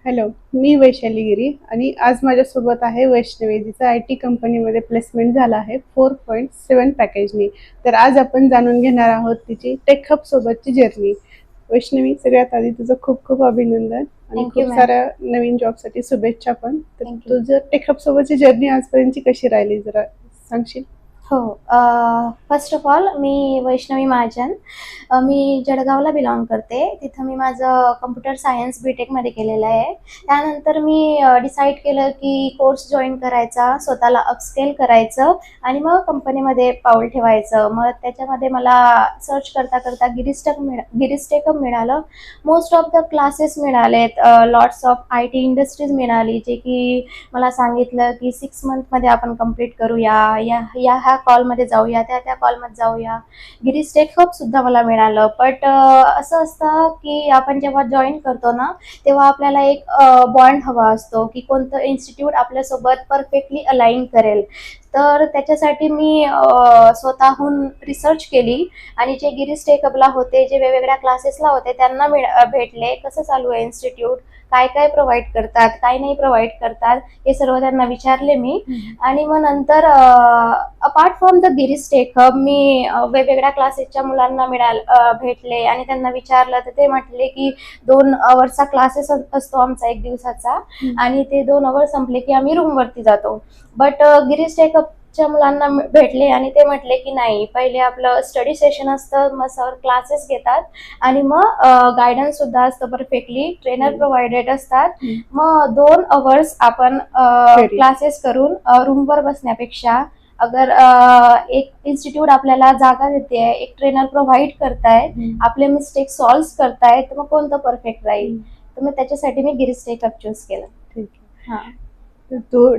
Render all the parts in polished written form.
Hello, मी वैशाली गिरी आणि आज माझ्यासोबत आहे वैष्णवी, जिचा IT कंपनीमध्ये प्लेसमेंट झाला आहे 4.7 पॅकेजनी. तर आज आपण जाणून घेणार आहोत तिची टेक हब सोबतची जर्नी. वैष्णवी, सगळ्यात आधी तुझं खूप खूप अभिनंदन आणि थँक्यू खूप मॅम. साऱ्या नवीन जॉबसाठी शुभेच्छा पण. तर थँक्यू. तुझं टेक हब सोबतची जर्नी आजपर्यंतची कशी राहिली जरा सांगशील? हो. फर्स्ट ऑफ ऑल मी वैष्णवी महाजन. मी जळगावला बिलॉंग करते. तिथं मी माझं कम्प्युटर सायन्स मध्ये केलेलं आहे. त्यानंतर मी डिसाईड केलं की कोर्स जॉईन करायचा, स्वतःला अपस्केल करायचं आणि मग कंपनीमध्ये पाऊल ठेवायचं. मग त्याच्यामध्ये मला सर्च करता करता गिरिस्टेक मिळालं. मोस्ट ऑफ द क्लासेस मिळालेत. लॉट्स ऑफ IT इंडस्ट्रीज मिळाली, जे की मला सांगितलं की 6 मंथमध्ये आपण कंप्लीट करूया, ह्या कॉलमध्ये जाऊया, त्या कॉलमध्ये जाऊया. गिरिस्टेक हब सुद्धा मला मिळालं. बट असं असतं की आपण जेव्हा जॉईन करतो ना, तेव्हा आपल्याला एक बॉन्ड हवा असतो की कोणतं इन्स्टिट्यूट आपल्यासोबत परफेक्टली अलाइन करेल. तर त्याच्यासाठी मी स्वतःहून रिसर्च केली आणि जे गिरिस्टेक हबला होते, जे वेगवेगळ्या क्लासेसला होते, त्यांना भेटले, कसं चालू आहे इन्स्टिट्यूट, काय काय प्रोव्हाइड करतात, काय नाही प्रोव्हाइड करतात, हे सर्व त्यांना विचारले मी. आणि मग नंतर अपार्ट फ्रॉम द गिरिस्टेक हब मी वेगवेगळ्या क्लासेसच्या मुलांना भेटले आणि त्यांना विचारलं, तर ते म्हटले की 2 अवर्सचा क्लासेस असतो आमचा, 1 दिवसाचा, आणि ते 2 अवर संपले की आम्ही रूमवरती जातो. बट गिरिस्टेक च्या मुलांना भेटले आणि ते म्हटले की नाही, पहिले आपलं स्टडी सेशन असतं, मग सर क्लासेस घेतात आणि मग गायडन्स सुद्धा असतं, परफेक्टली ट्रेनर प्रोव्हाइडेड असतात. मग 2 अवर्स आपण क्लासेस करून रूमवर बसण्यापेक्षा, अगर एक इन्स्टिट्यूट आपल्याला जागा देते, एक ट्रेनर प्रोव्हाइड करताय, आपले मिस्टेक सॉल्व्ह करताय, तर मग कोणतं परफेक्ट राहील. तर मग त्याच्यासाठी मी गिरिस्टेक हब चूज केलं. ठीक आहे. हा. तर तू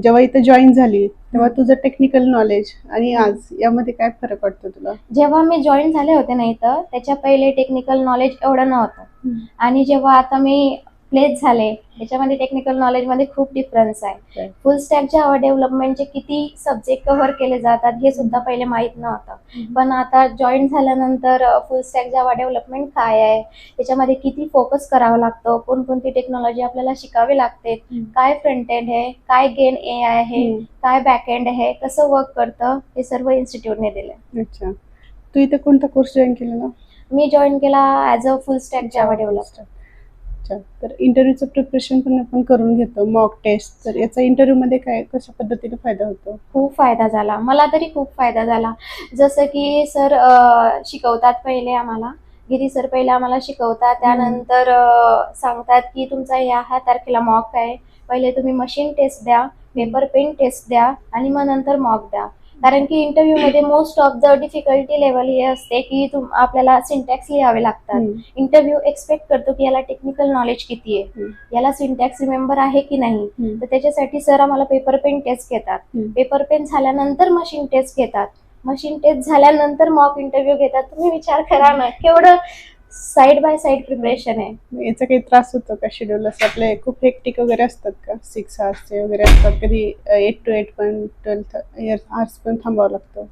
जेव्हा इथं जॉईन झाली तेव्हा तुझं टेक्निकल नॉलेज आणि आज यामध्ये काय फरक वाटतो तुला? जेव्हा मी जॉईन झाले होते ना इथं, त्याच्या पहिले टेक्निकल नॉलेज एवढं नव्हतं. आणि जेव्हा आता मी प्लेस झाले, त्याच्यामध्ये टेक्निकल नॉलेजमध्ये खूप डिफरन्स आहे. फुल स्टॅक जावा डेव्हलपमेंटचे किती सब्जेक्ट कव्हर केले जातात हे सुद्धा पहिले माहीत नव्हतं. पण आता जॉईन झाल्यानंतर फुल स्टॅक जावा डेव्हलपमेंट काय आहे, त्याच्यामध्ये किती फोकस करावा लागतो, कोणकोणती टेक्नॉलॉजी आपल्याला शिकावी लागते, काय फ्रंट एंड आहे, काय गेन AI आहे, काय बॅक एंड आहे, कसं वर्क करतं, हे सर्व इन्स्टिट्यूटने दिलं. अच्छा. तू इथे कोणता कोर्स जॉईन केलेला? मी जॉईन केला as a full stack Java developer. अच्छा. तर इंटरव्ह्यूचं प्रिपरेशन पण आपण करून घेतो, मॉक टेस्ट. तर याचा इंटरव्ह्यूमध्ये काय कशा पद्धतीने फायदा होतो? खूप फायदा झाला, मला तरी खूप फायदा झाला. जसं की सर शिकवतात पहिले आम्हाला, गिरी सर पहिले आम्हाला शिकवतात, त्यानंतर सांगतात की तुमचा ह्या तारखेला मॉक आहे, पहिले तुम्ही मशीन टेस्ट द्या, पेपर पेन टेस्ट द्या आणि मग नंतर मॉक द्या. कारण की इंटरव्ह्यूमध्ये most of the difficulty level हे असते की आपल्याला सिंटॅक्स लिहावे लागतात. इंटरव्ह्यू एक्सपेक्ट करतो की याला टेक्निकल नॉलेज किती आहे, याला सिंटॅक्स रिमेंबर आहे की नाही. तर त्याच्यासाठी सर आम्हाला पेपर पेन टेस्ट घेतात, पेपर पेन झाल्यानंतर मशीन टेस्ट घेतात, मशीन टेस्ट झाल्यानंतर मॉक इंटरव्ह्यू घेतात. तुम्ही विचार करा ना, केवढं साइड बाय साइड प्रिपरेशन आहे. याचा काही त्रास होतो का शेड्यूल? असं आपले खूप हेक्टिक वगैरे असतात का? 6 आवर्सचे वगैरे असतात, कधी 8 to 8 पण 12 आवर्स पण थांबावं लागतं?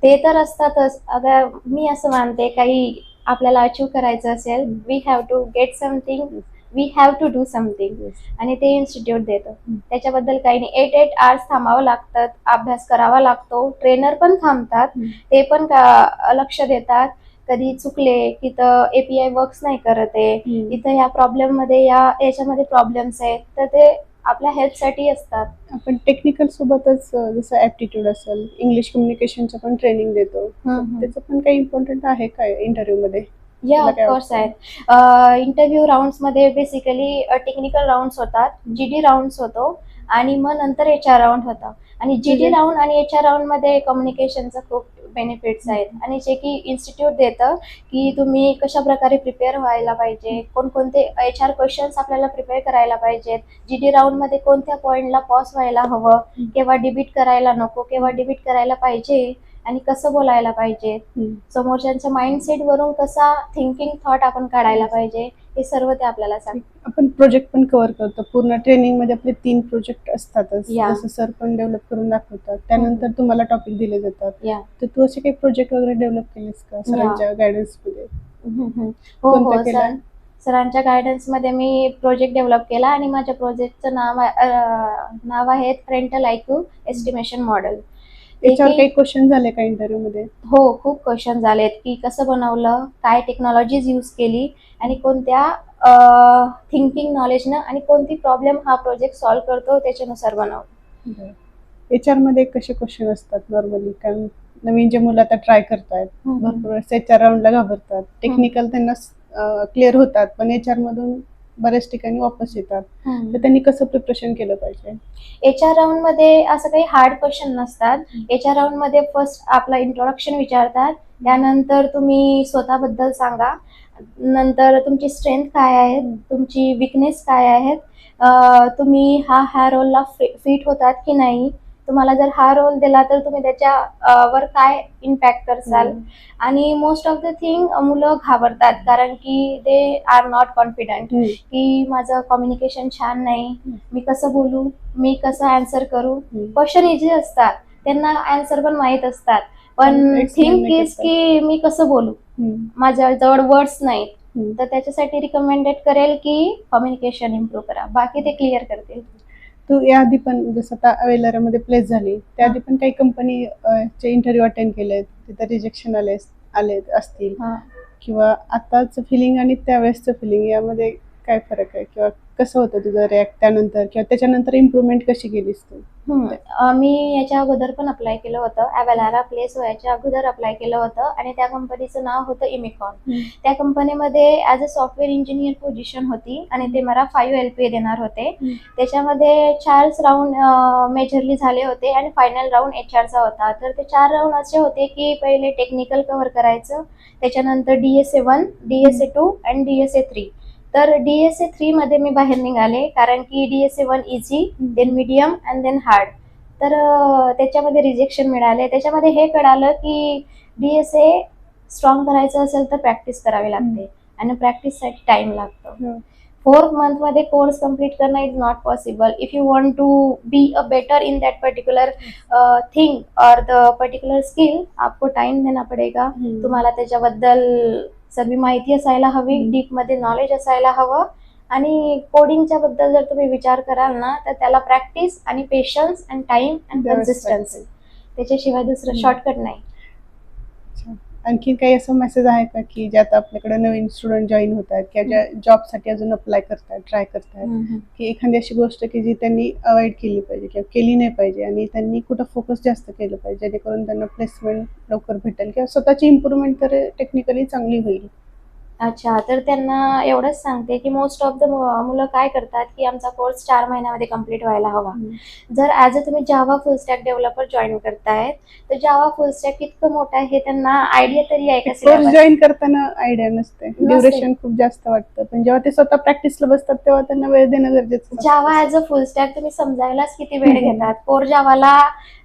ते तर असतातच. अगर मी असं मानते, काही आपल्याला अचीव्ह करायचं असेल, we have to get something, we have to do something, आणि ते इन्स्टिट्यूट देतं. त्याच्याबद्दल काही नाही. 8 आवर्स थांबावं लागतात, अभ्यास करावा लागतो, ट्रेनर पण थांबतात, ते पण लक्ष देतात. कधी चुकले की तर API वर्क्स नाही करत आहे, इथं ह्या प्रॉब्लेममध्ये याच्यामध्ये प्रॉब्लेम्स आहेत, तर ते आपल्या हेल्पसाठी असतात. आपण टेक्निकल सोबतच जसं ॲप्टिट्यूड असेल, इंग्लिश कम्युनिकेशनचं पण ट्रेनिंग देतो. त्याचं पण काही इम्पॉर्टंट आहे काय इंटरव्ह्यूमध्ये? या ऑफकोर्स आहेत. इंटरव्ह्यू राऊंड्समध्ये बेसिकली टेक्निकल राऊंड्स होतात, GD राऊंड्स होतो आणि मग नंतर HR राऊंड होतं. आणि GD राऊंड आणि HR राऊंडमध्ये कम्युनिकेशनचं खूप बेनिफिट्स आहेत आणि जे की इन्स्टिट्यूट देतं की तुम्ही कशा प्रकारे प्रिपेअर व्हायला पाहिजे, कोणकोणते HR क्वेश्चन्स आपल्याला प्रिपेअर करायला पाहिजेत, GD राऊंडमध्ये कोणत्या पॉईंटला पॉज व्हायला हवं, केव्हा डिबीट करायला नको, केव्हा डिबीट करायला पाहिजे, आणि कसं बोलायला पाहिजे, समोरच्यांच्या माइंडसेट वरून कसा थिंकिंग थॉट आपण काढायला पाहिजे, हे सर्व ते आपल्याला सांगतात. आपण प्रोजेक्ट पण कव्हर करतो. पूर्ण ट्रेनिंगमध्ये आपले 3 प्रोजेक्ट असतातच, जसं सर पण डेव्हलप करून दाखवतात. त्यानंतर तुम्हाला टॉपिक दिले जातात. तर तू असे काही प्रोजेक्ट वगैरे डेव्हलप केलेस का सरांच्या गायडन्समध्ये? हो कोणता हो केला? सर. सरांच्या गायडन्समध्ये मी प्रोजेक्ट डेव्हलप केला आणि माझ्या प्रोजेक्टचं नाव आहे फ्रंटल IQ एस्टिमेशन मॉडेल. त्याच्यावर काही क्वेश्चन झाले का इंटरव्ह्यू मध्ये? हो, खूप क्वेश्चन झालेत की कसं बनवलं, काय टेक्नॉलॉजीज यूज केली आणि कोणत्या थिंकिंग नॉलेजनं आणि कोणती प्रॉब्लेम हा प्रोजेक्ट सॉल्व्ह करतो त्याच्यानुसार बनवलं. HR मध्ये कसे क्वेश्चन असतात नॉर्मली? कारण नवीन जे मुलं आता ट्राय करतायत भरपूर वेळेस HR राऊंडला घाबरतात. टेक्निकल त्यांना क्लिअर होतात पण HR मधून बऱ्याच ठिकाणी वापस येतात. तर त्यांनी कसं प्रिपरेशन केलं पाहिजे? HR राऊंड मध्ये असं काही हार्ड क्वेश्चन नसतात. HR राऊंड मध्ये फर्स्ट आपला इंट्रोडक्शन विचारतात, त्यानंतर तुम्ही स्वतःबद्दल सांगा, नंतर तुमची स्ट्रेंथ काय आहे, तुमची विकनेस काय आहेत, तुम्ही ह्या रोलला फिट होतात की नाही, तुम्हाला जर हा रोल दिला तर तुम्ही त्याच्या वर काय इम्पॅक्ट करसाल. आणि मोस्ट ऑफ द थिंग मुलं घाबरतात कारण की दे आर नॉट कॉन्फिडंट की माझं कम्युनिकेशन छान नाही, मी कसं बोलू, मी कसं आन्सर करू. क्वेश्चन इझी असतात, त्यांना आन्सर पण माहीत असतात, पण थिंक इज की मी कसं बोलू, माझ्या जवळ वर्ड्स नाहीत. तर त्याच्यासाठी रिकमेंडेड करेल की कम्युनिकेशन इम्प्रूव्ह करा, बाकी ते क्लिअर करतील. तू याआधी पण जसं आता वेलरामध्ये प्लेस झाली त्याआधी पण काही कंपनी चे इंटरव्ह्यू अटेंड केले, तिथं रिजेक्शन आले असतील, किंवा आताच फिलिंग आणि त्यावेळेसचं फिलिंग यामध्ये काय फरक आहे, किंवा कसं होतं तुझं रिॲक्ट त्यानंतर, किंवा त्याच्यानंतर इम्प्रूव्हमेंट कशी केलीस तू? मी याच्या अगोदर पण अप्लाय केलं होतं, वेलारा प्लेस व्हायच्या अगोदर अप्लाय केलं होतं आणि त्या कंपनीचं नाव होतं इमिकॉन. त्या कंपनीमध्ये as a software engineer position होती आणि ते मला 5 LPA देणार होते. त्याच्यामध्ये 4 राऊंड मेजरली झाले होते आणि फायनल राऊंड HRचा होता. तर ते 4 राऊंड असे होते की पहिले टेक्निकल कव्हर करायचं, त्याच्यानंतर DSA1, DSA2 आणि DSA3. तर DSA3 मध्ये मी बाहेर निघाले कारण की DSA1 easy, then medium and then hard. तर त्याच्यामध्ये रिजेक्शन मिळाले. त्याच्यामध्ये हे कळालं की DSA स्ट्रॉंग करायचं असेल तर प्रॅक्टिस करावी लागते आणि प्रॅक्टिससाठी टाइम लागतो. 4 मंथमध्ये कोर्स कम्प्लीट करणं is not possible. If you want to be a better in that particular thing और द पर्टिकुलर स्किल, आपको टाइम देना पडेगा. तुम्हाला त्याच्याबद्दल सर्व माहिती असायला हवी, डीप मध्ये नॉलेज असायला हवं. आणि कोडिंगच्या बद्दल जर तुम्ही विचार कराल ना तर त्याला प्रॅक्टिस आणि patience and time and consistency, त्याच्याशिवाय दुसरं शॉर्टकट नाही. आणखी काही असं मेसेज आहे का की ज्यात आपल्याकडे नवीन स्टुडंट जॉईन होत आहेत किंवा ज्या जॉबसाठी अजून अप्लाय करतायत, ट्राय करतायत, की एखादी अशी गोष्ट की जी त्यांनी अवॉइड केली पाहिजे किंवा केली नाही पाहिजे आणि त्यांनी कुठं फोकस जास्त केलं पाहिजे जेणेकरून त्यांना प्लेसमेंट लवकर भेटेल किंवा स्वतःची इम्प्रूव्हमेंट तर टेक्निकली चांगली होईल? अच्छा, तर त्यांना एवढंच सांगते की मोस्ट ऑफ द मुलं काय करतात की आमचा कोर्स 4 महिन्यामध्ये कम्प्लीट व्हायला हवा. जर ॲज अ तुम्ही Java full stack developer join करतायत तर जावा फुल स्टॅक कितकं मोठं आहे हे त्यांना आयडिया तरी आहे का? कोर्स जॉईन करताना आयडिया नसते, ड्युरेशन खूप जास्त वाटतं, पण जेव्हा ते स्वतः प्रॅक्टिसला बसतात तेव्हा त्यांना वेळ देणं गरजेचं. जावा ॲज अ फुल स्टॅक तुम्ही समजायलाच किती वेळ घेतात. कोर जावाला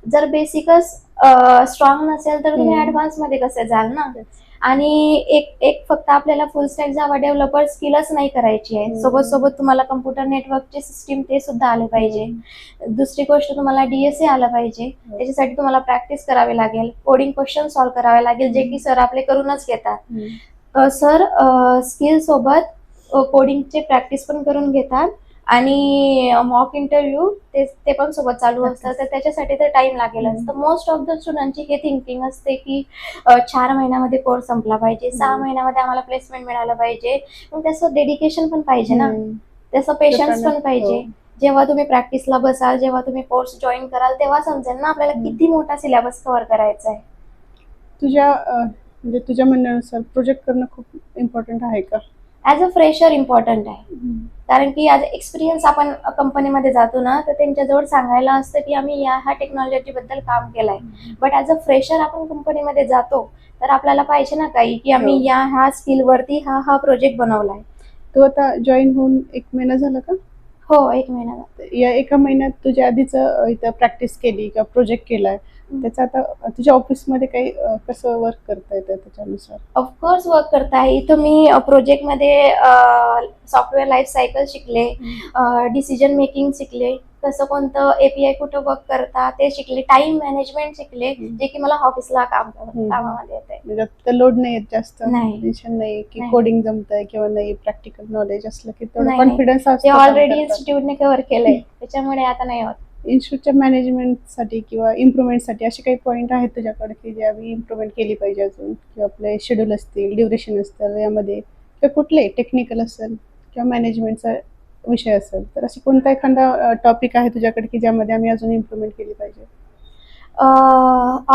जर बेसिकच स्ट्रॉंग नसेल तर तुम्ही ऍडव्हान्स मध्ये कसे जाल ना. आणि एक फक्त आपल्याला फुल स्टॅक जावा डेव्हलपर स्किलच नाही करायची आहे, सोबत सोबत तुम्हाला कम्प्युटर नेटवर्कचे सिस्टीम ते सुद्धा आले पाहिजे. दुसरी गोष्ट तुम्हाला DSA आलं पाहिजे, त्याच्यासाठी तुम्हाला प्रॅक्टिस करावी लागेल, कोडिंग क्वेश्चन सॉल्व्ह करावे लागेल, जे की सर आपले करूनच घेतात. सर स्किल सोबत कोडिंगचे प्रॅक्टिस पण करून घेतात आणि मॉक इंटरव्ह्यू ते पण सोबत चालू असतात. तर त्याच्यासाठी तर टाइम लागेलच. तर मोस्ट ऑफ द स्टुडंटची हे थिंकिंग असते की 4 महिन्यामध्ये कोर्स संपला पाहिजे, 6 महिन्यामध्ये आम्हाला प्लेसमेंट मिळालं पाहिजे. मग त्याचं डेडिकेशन पण पाहिजे ना, त्याचं पेशन्स पण पाहिजे. जेव्हा तुम्ही प्रॅक्टिसला बसाल, जेव्हा तुम्ही कोर्स जॉईन कराल तेव्हा समजेल ना आपल्याला किती मोठा सिलेबस कव्हर करायचा आहे. तुझ्या म्हणण्यानुसार प्रोजेक्ट करणं खूप इम्पॉर्टंट आहे का? ॲज अ फ्रेशर इम्पॉर्टंट आहे, कारण की ॲज एक्सपिरियन्स आपण कंपनीमध्ये जातो ना तर त्यांच्याजवळ सांगायला असतं की आम्ही ह्या टेक्नॉलॉजी बद्दल काम केलंय. बट ॲज अ फ्रेशर आपण कंपनीमध्ये जातो तर आपल्याला पाहिजे ना काही की आम्ही ह्या स्किलवरती हा प्रोजेक्ट बनवलाय. तू आता जॉईन होऊन 1 महिना झाला का? हो, 1 महिना झाला. या 1 महिन्यात तुझ्या आधीच इथं प्रॅक्टिस केली किंवा प्रोजेक्ट केलाय, त्याचं आता तुझ्या ऑफिसमध्ये काही कसं वर्क करता येतं त्याच्यानुसार? ऑफकोर्स वर्क करता आहे. इथं मी प्रोजेक्टमध्ये सॉफ्टवेअर लाईफ सायकल शिकले, डिसिजन मेकिंग शिकले, कसं कोणतं API कुठं वर्क करता ते शिकले, टाइम मॅनेजमेंट शिकले, हम्म. जे की मला ऑफिसला हम्म. कामामध्ये येते. म्हणजे आता लोड नाही येत जास्त, नाही. टेन्शन नाही की नाही. कोडिंग जमतंय किंवा नाही, प्रॅक्टिकल नॉलेज असलं की थोडं नाही, कॉन्फिडन्स ते असतो काम ऑलरेडी करताना. इन्स्टिट्यूटने कव्हर केलंय, त्याच्यामुळे आता नाही होत. इन्स्टिट्यूटच्या मॅनेजमेंटसाठी किंवा इम्प्रुव्हमेंटसाठी असे काही पॉईंट आहेत तुझ्याकडे की जे आम्ही इम्प्रुव्हमेंट केली पाहिजे अजून, किंवा आपले शेड्यूल असतील, ड्युरेशन असतं यामध्ये, किंवा कुठले टेक्निकल असेल किंवा मॅनेजमेंटचा विषय असेल, तर अशी कोणता एखादा टॉपिक आहे तुझ्याकडे की ज्यामध्ये आम्ही अजून इम्प्रुव्हमेंट केली पाहिजे?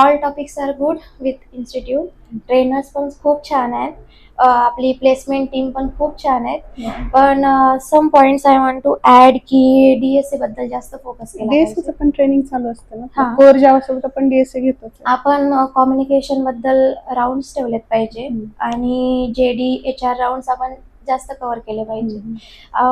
All topics are good with institute. Trainers पण खूप छान आहेत. आपली प्लेसमेंट टीम पण खूप छान आहेत. पण some points I want to add की DSA बद्दल जास्त फोकस केला डीएससीचं पाहिजे. पण ट्रेनिंग चालू असतं ना, हां. कोर जावासोबत आपण डीएससी घेतो. आपण कम्युनिकेशन बद्दल राऊंड्स ठेवलेत पाहिजे आणि JD HR राऊंड्स आपण जास्त कव्हर केले पाहिजे.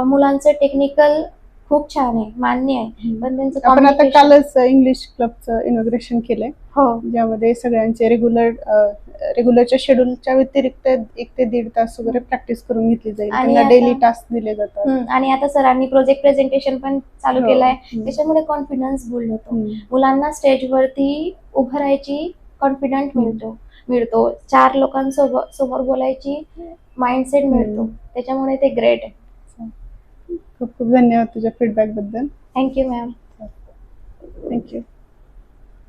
मुलांचं टेक्निकल खूप छान आहे, मान्य आहे, पण त्यांचं आपण आता communication- कालच इंग्लिश क्लबचं इनॉग्रेशन केलंय, हो ज्यामध्ये सगळ्यांचे रेग्युलरच्या शेड्यूलच्या व्यतिरिक्त 1 ते 1.5 तास वगैरे प्रॅक्टिस करून घेतली जाईल. आणि त्यांना आता- डेली टास्क दिले जातात. आणि आता सरांनी प्रोजेक्ट प्रेझेंटेशन पण चालू हो. केलंय, त्याच्यामुळे कॉन्फिडन्स बिल्ड होतो. मुलांना स्टेजवरती उभं राहायची कॉन्फिडंट मिळतो. 4 लोकांसोबत समोर बोलायची माइंडसेट मिळतो, त्याच्यामुळे ते ग्रेट आहे. खूप खूप धन्यवाद तुझ्या फीडबॅक बद्दल. Thank you ma'am. थँक्यू.